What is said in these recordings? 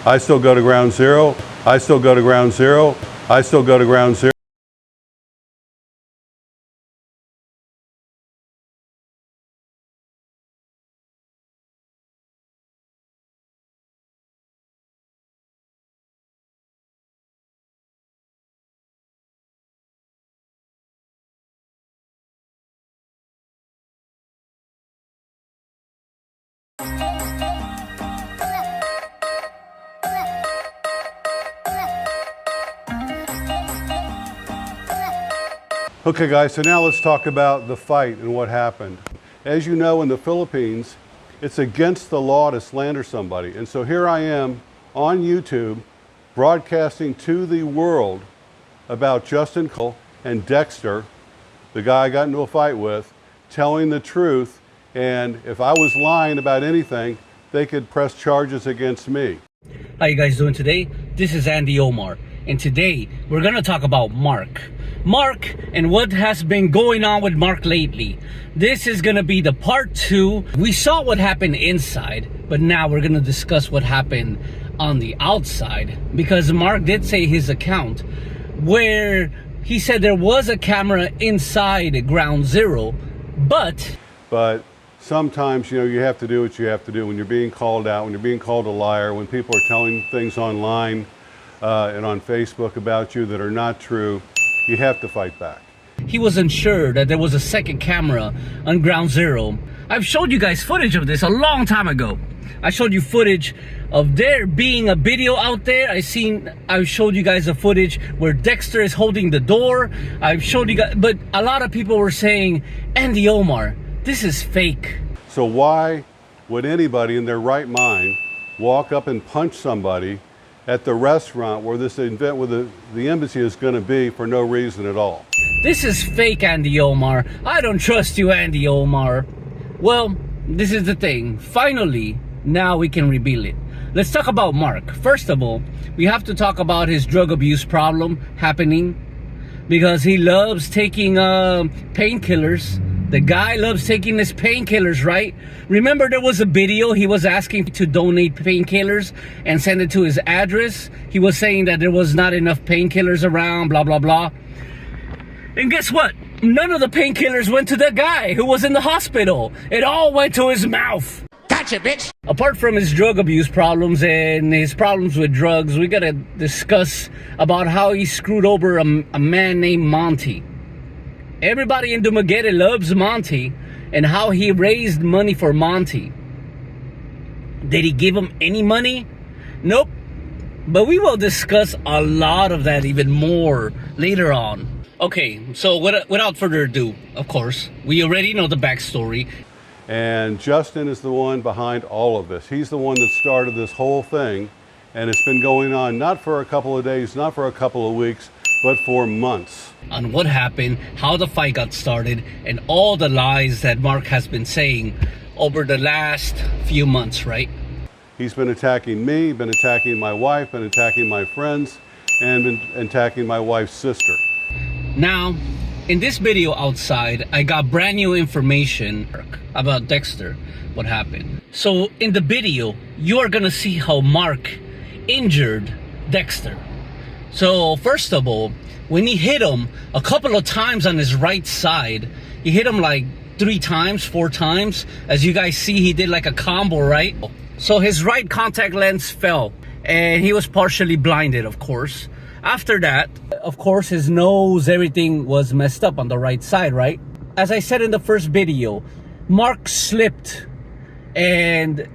I still go to ground zero. I still go to ground zero. I still go to ground zero. Okay guys, so now let's talk about the fight and what happened. As you know, in the Philippines, it's against the law to slander somebody. And so here I am on YouTube broadcasting to the world about Justin Cole and Dexter, the guy I got into a fight with, telling the truth. And if I was lying about anything, they could press charges against me. How you guys doing today? This is Andy Omar, and today we're gonna talk about Mark and what has been going on with Mark lately. This is gonna be the part 2. We saw what happened inside, but now we're gonna discuss what happened on the outside, because Mark did say his account where he said there was a camera inside ground zero, but sometimes, you have to do what you have to do when you're being called out, when you're being called a liar, when people are telling things online and on Facebook about you that are not true. You have to fight back. He wasn't sure that there was a second camera on ground zero. I've showed you guys footage of this a long time ago. I showed you footage of there being a video out there. I showed you guys a footage where Dexter is holding the door. I've showed you guys, but a lot of people were saying, Andy Omar, this is fake. So why would anybody in their right mind walk up and punch somebody at the restaurant where this event with the embassy is going to be for no reason at all? This is fake, Andy Omar. I don't trust you, Andy Omar. Well, this is the thing. Finally, now we can reveal it. Let's talk about Mark. First of all, we have to talk about his drug abuse problem happening, because he loves taking painkillers. The guy loves taking his painkillers, right? Remember there was a video, he was asking to donate painkillers and send it to his address. He was saying that there was not enough painkillers around, blah, blah, blah. And guess what? None of the painkillers went to the guy who was in the hospital. It all went to his mouth. Gotcha, bitch. Apart from his drug abuse problems and his problems with drugs, we gotta discuss about how he screwed over a man named Monty. Everybody in Dumaguete loves Monty, and how he raised money for Monty. Did he give him any money? Nope. But we will discuss a lot of that even more later on. Okay, so without further ado, of course, we already know the backstory. And Justin is the one behind all of this. He's the one that started this whole thing, and it's been going on not for a couple of days, not for a couple of weeks, but for months. On what happened, how the fight got started, and all the lies that Mark has been saying over the last few months, right? He's been attacking me, been attacking my wife, been attacking my friends, and been attacking my wife's sister. Now, in this video outside, I got brand new information about Dexter, what happened. So in the video, you are gonna see how Mark injured Dexter. So first of all, when he hit him a couple of times on his right side, he hit him like 3 times, 4 times. As you guys see, he did like a combo, right? So his right contact lens fell, and he was partially blinded, of course. After that, of course, his nose, everything was messed up on the right side, right? As I said in the first video, Mark slipped, and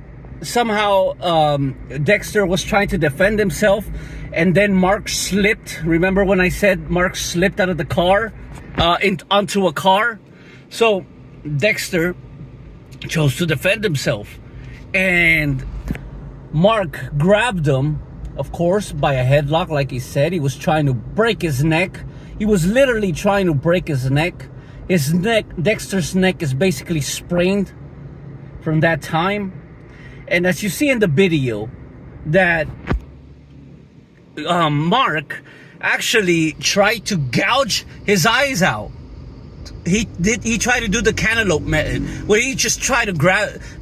somehow Dexter was trying to defend himself, and then Mark slipped. Remember when I said Mark slipped out of the car onto a car? So Dexter chose to defend himself, and Mark grabbed him, of course, by a headlock. Like he said, he was trying to break his neck. He was literally trying to break his neck. His neck, Dexter's neck, is basically sprained from that time. And as you see in the video, that Mark actually tried to gouge his eyes out. He tried to do the cantaloupe method, where he just tried to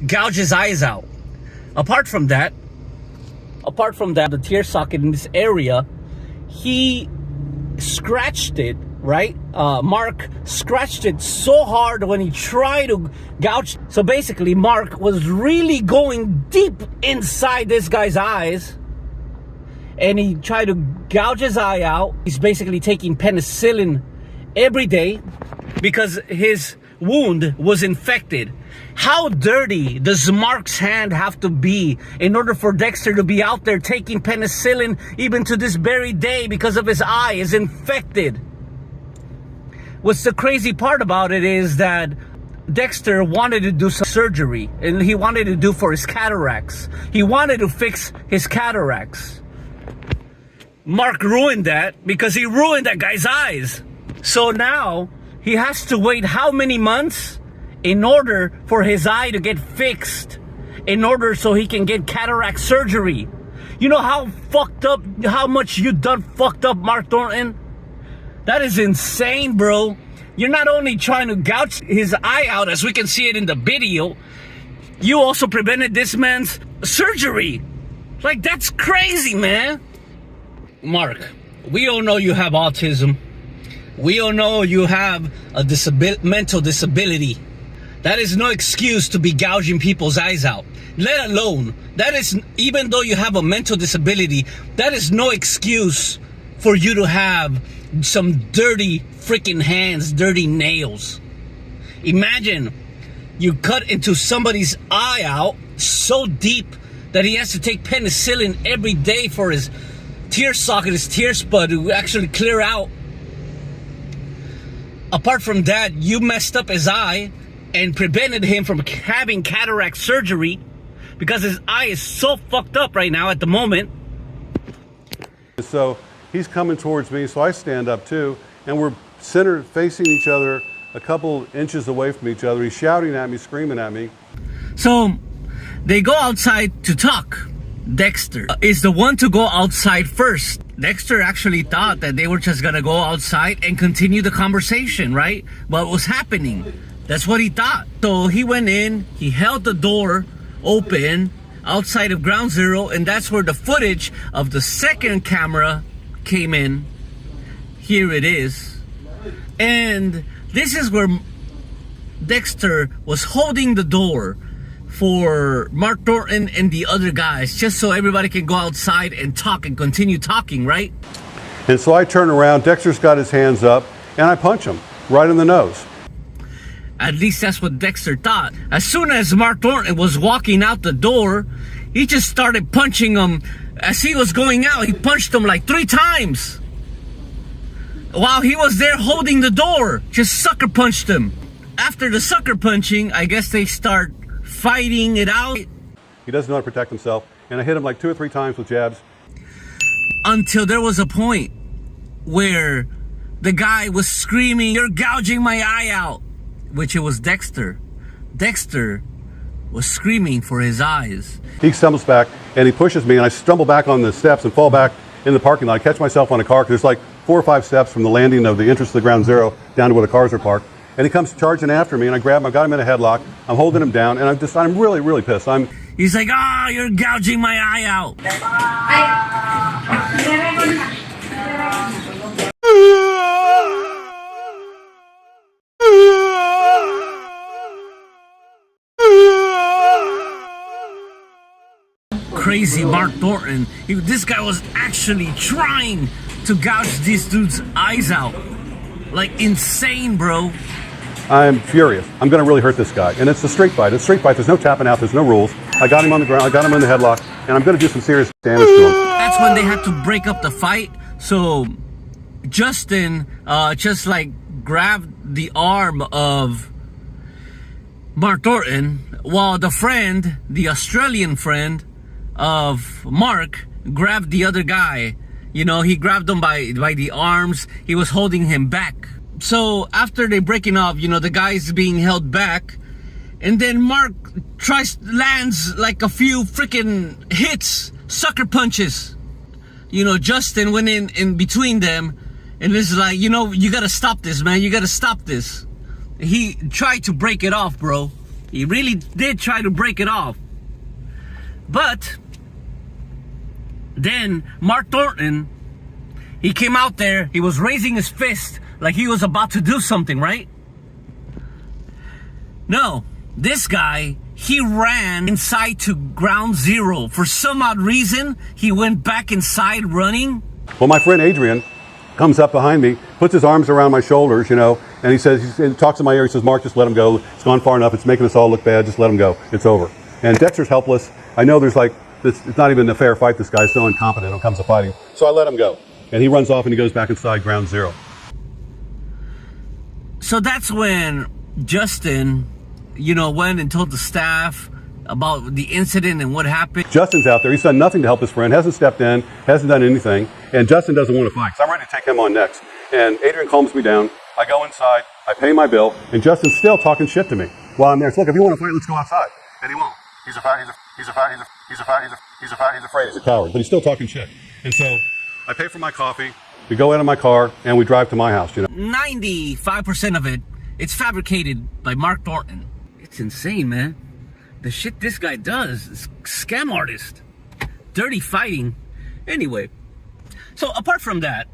gouge his eyes out. Apart from that, apart from that, the tear socket in this area, he scratched it, right? Mark scratched it so hard when he tried to gouge. So basically, Mark was really going deep inside this guy's eyes, and he tried to gouge his eye out. He's basically taking penicillin every day because his wound was infected. How dirty does Mark's hand have to be in order for Dexter to be out there taking penicillin even to this very day because of his eye is infected? What's the crazy part about it is that Dexter wanted to do some surgery, and he wanted to do for his cataracts. He wanted to fix his cataracts. Mark ruined that because he ruined that guy's eyes. So now he has to wait how many months in order for his eye to get fixed, in order so he can get cataract surgery. You know how fucked up, how much you done fucked up Mark Thornton? That is insane, bro. You're not only trying to gouge his eye out, as we can see it in the video, you also prevented this man's surgery. Like, that's crazy, man. Mark, we all know you have autism. We all know you have a mental disability. That is no excuse to be gouging people's eyes out. Let alone, that is, even though you have a mental disability, that is no excuse for you to have some dirty freaking hands, dirty nails. Imagine you cut into somebody's eye out so deep that he has to take penicillin every day for his tear socket, his tear spud to actually clear out. Apart from that, you messed up his eye and prevented him from having cataract surgery because his eye is so fucked up right now at the moment. So he's coming towards me, so I stand up too, and we're centered facing each other a couple inches away from each other. He's shouting at me, screaming at me. So they go outside to talk. Dexter is the one to go outside first. Dexter actually thought that they were just gonna go outside and continue the conversation, right? What was happening? That's what he thought. So he went in, he held the door open outside of Ground Zero, and that's where the footage of the second camera came in. Here it is. And this is where Dexter was holding the door for Mark Thornton and the other guys, just so everybody can go outside and talk and continue talking, right? And so I turn around, Dexter's got his hands up, and I punch him right in the nose. At least that's what Dexter thought. As soon as Mark Thornton was walking out the door, he just started punching him. As he was going out, he punched him like 3 times. While he was there holding the door, just sucker punched him. After the sucker punching, I guess they start fighting it out. He doesn't know how to protect himself, and I hit him like 2 or 3 times with jabs. Until there was a point where the guy was screaming, "You're gouging my eye out," which it was Dexter. Dexter was screaming for his eyes. He stumbles back, and he pushes me, and I stumble back on the steps and fall back in the parking lot. I catch myself on a car, because there's like 4 or 5 steps from the landing of the entrance to the Ground Zero down to where the cars are parked. And he comes charging after me, and I grab him. I got him in a headlock. I'm holding him down, and I'm really, really pissed. He's like, "Ah, you're gouging my eye out." Crazy Mark Thornton. This guy was actually trying to gouge these dudes' eyes out. Like, insane, bro. I'm furious. I'm going to really hurt this guy. And it's a street fight. It's a street fight. There's no tapping out. There's no rules. I got him on the ground. I got him in the headlock. And I'm going to do some serious damage to him. That's when they had to break up the fight. So Justin just like grabbed the arm of Mark Thornton, while the friend, the Australian friend of Mark, grabbed the other guy. You know, he grabbed him by the arms. He was holding him back. So after they breaking off, you know, the guy's being held back, and then Mark lands like a few freaking hits, sucker punches. You know, Justin went in between them, and this is like, you know, you gotta stop this, man. You gotta stop this. He tried to break it off, bro. He really did try to break it off. But Then Mark Thornton, he came out there, he was raising his fist like he was about to do something, right? No, this guy, he ran inside to ground zero. For some odd reason, he went back inside running. Well, my friend Adrian comes up behind me, puts his arms around my shoulders, you know, and he talks in my ear. He says, Mark, just let him go. It's gone far enough. It's making us all look bad. Just let him go. It's over. And Dexter's helpless. I know there's it's not even a fair fight. This guy's so incompetent when it comes to fighting. So I let him go. And he runs off and he goes back inside ground zero. So that's when Justin, you know, went and told the staff about the incident and what happened. Justin's out there. He's done nothing to help his friend, hasn't stepped in, hasn't done anything. And Justin doesn't want to fight. So I'm ready to take him on next. And Adrian calms me down. I go inside, I pay my bill, and Justin's still talking shit to me while I'm there. So look, if you want to fight, let's go outside. And he won't. He's afraid. He's a coward, but he's still talking shit. And so I pay for my coffee, we go into my car, and we drive to my house, you know. 95% of it, it's fabricated by Mark Thornton. It's insane, man. The shit this guy does is scam artist. Dirty fighting. Anyway, so apart from that,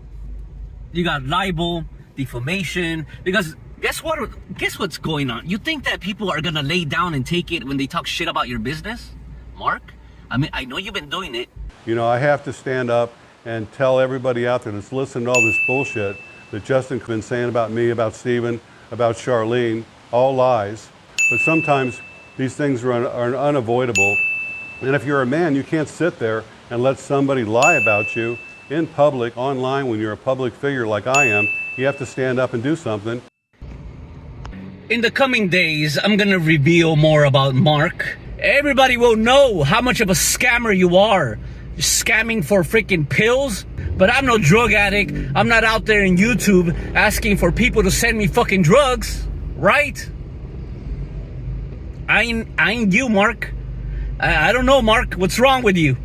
you got libel, defamation, because guess what's going on? You think that people are gonna lay down and take it when they talk shit about your business? Mark? I mean, I know you've been doing it. You know, I have to stand up and tell everybody out there that's listening to all this bullshit that Justin's been saying about me, about Steven, about Charlene, all lies. But sometimes these things are unavoidable. And if you're a man, you can't sit there and let somebody lie about you in public, online, when you're a public figure like I am. You have to stand up and do something. In the coming days, I'm gonna reveal more about Mark. Everybody will know how much of a scammer you are. You're scamming for freaking pills. But I'm no drug addict. I'm not out there in YouTube asking for people to send me fucking drugs, right? I ain't you, Mark. I don't know, Mark. What's wrong with you?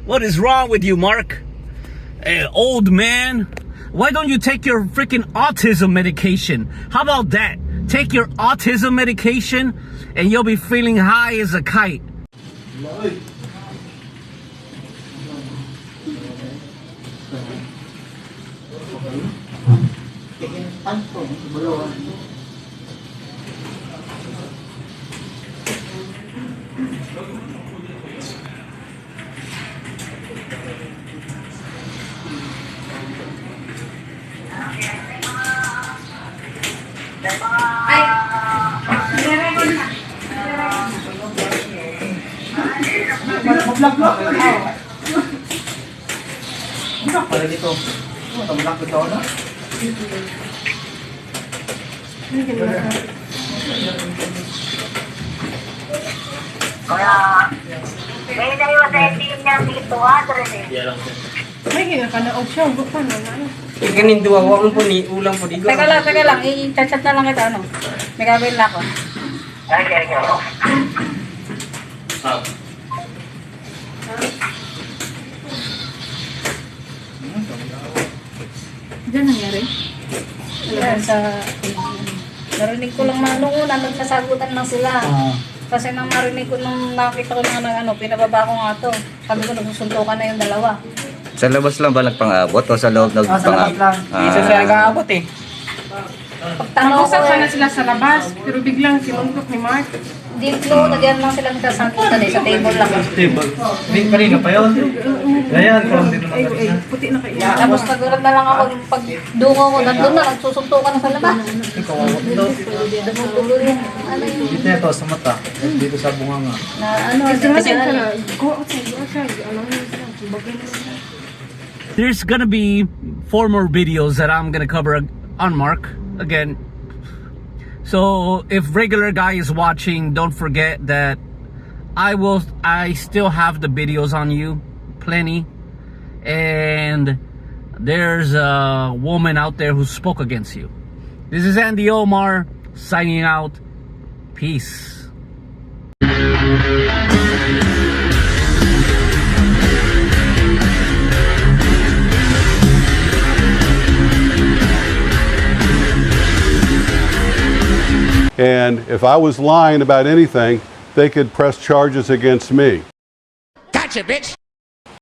What is wrong with you, Mark? Hey, old man. Why don't you take your freaking autism medication? How about that? Take your autism medication and you'll be feeling high as a kite. Para dito. Tumulak ito, no? Kaya, may naiwan sa team niya dito, Adres eh. May kinakanaog siya, bukan na ano. Ikanin duwa, huwag po ni ulang po dito. Teka lang, i-chat na lang kita, ano. May gagawin na ako. Okay. Diyan nangyari? Yan, narinig ko lang nung una, nagsasagutan lang sila. Kasi nang marinig ko, nung nakita ko na pinababa ko nga to. Sabi ko, nagsusuntukan na yung dalawa. Sa labas lang ba nagpang-abot o sa loob Sa labas lang. Isa siya nag-aabot eh. Pagtanong ko Nag-usap na sila sa labas, pero biglang sinuntok ni Mark. dito, nagyan lang sila nagsasagutan sa table lang. Table. Kanina pa yun. Ayan, kung dito na. Ay, puti na kayo. Tapos nagulat na lang ako, pag dungo ko, nandun na, nagsusuntukan na sa labas. Dumutuloy yung, Dito ito, sa mata. Dito sa bunganga. Kasi go outside. Alam mo sila, bagay na sila. There's gonna be 4 more videos that I'm gonna cover on Mark again. So if regular guy is watching, don't forget that I still have the videos on you, plenty. And there's a woman out there who spoke against you. This is Andy Omar signing out. Peace. And if I was lying about anything, they could press charges against me. Gotcha, bitch!